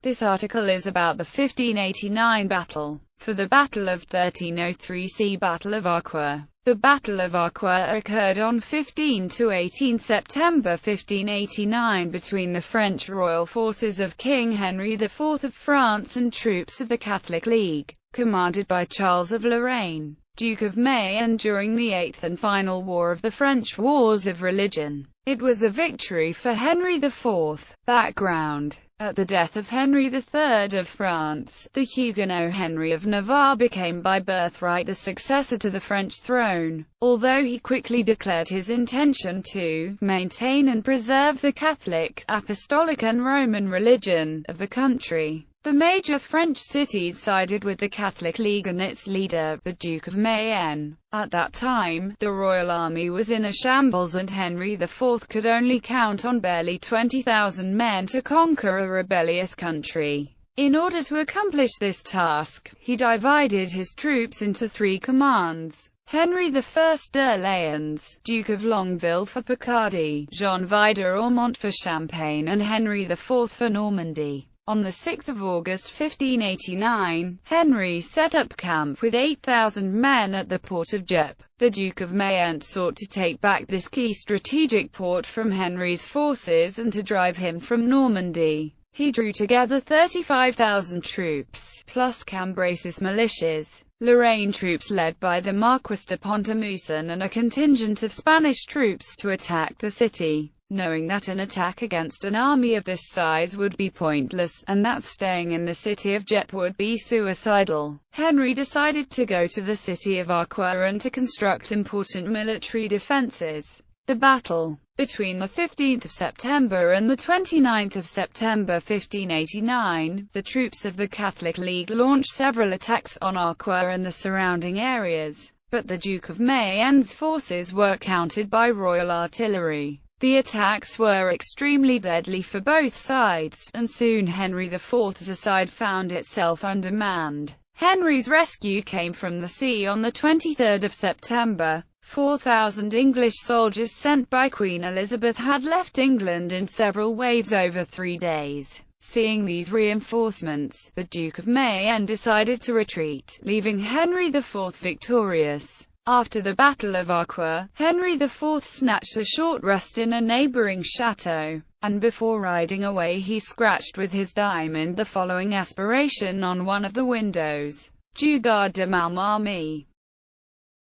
This article is about the 1589 battle. For the Battle of 1303, see Battle of Arques. The Battle of Arques occurred on 15 to 18 September 1589 between the French royal forces of King Henry IV of France and troops of the Catholic League, commanded by Charles of Lorraine, Duke of Mayenne, during the eighth and final war of the French Wars of Religion. It was a victory for Henry IV. Background: at the death of Henry III of France, the Huguenot Henry of Navarre became by birthright the successor to the French throne, although he quickly declared his intention to maintain and preserve the Catholic, Apostolic and Roman religion of the country. The major French cities sided with the Catholic League and its leader, the Duke of Mayenne. At that time, the royal army was in a shambles and Henry IV could only count on barely 20,000 men to conquer a rebellious country. In order to accomplish this task, he divided his troops into three commands. Henry I d'Orléans, Duke of Longueville for Picardy, Jean Vidor-Ormont for Champagne and Henry IV for Normandy. On 6 August 1589, Henry set up camp with 8,000 men at the port of Dieppe. The Duke of Mayenne sought to take back this key strategic port from Henry's forces and to drive him from Normandy. He drew together 35,000 troops, plus Cambrasis militias, Lorraine troops led by the Marquis de Pont-à-Mousson and a contingent of Spanish troops to attack the city. Knowing that an attack against an army of this size would be pointless, and that staying in the city of Dieppe would be suicidal, Henry decided to go to the city of Arques and to construct important military defences. The battle between the 15th of September and the 29th of September 1589, the troops of the Catholic League launched several attacks on Arques and the surrounding areas, but the Duke of Mayenne's forces were countered by royal artillery. The attacks were extremely deadly for both sides, and soon Henry IV's side found itself undermanned. Henry's rescue came from the sea on the 23rd of September. 4,000 English soldiers sent by Queen Elizabeth had left England in several waves over 3 days. Seeing these reinforcements, the Duke of Mayenne decided to retreat, leaving Henry IV victorious. After the Battle of Arques, Henry IV snatched a short rest in a neighbouring chateau, and before riding away he scratched with his diamond the following aspiration on one of the windows: "Du garde de ma mamie."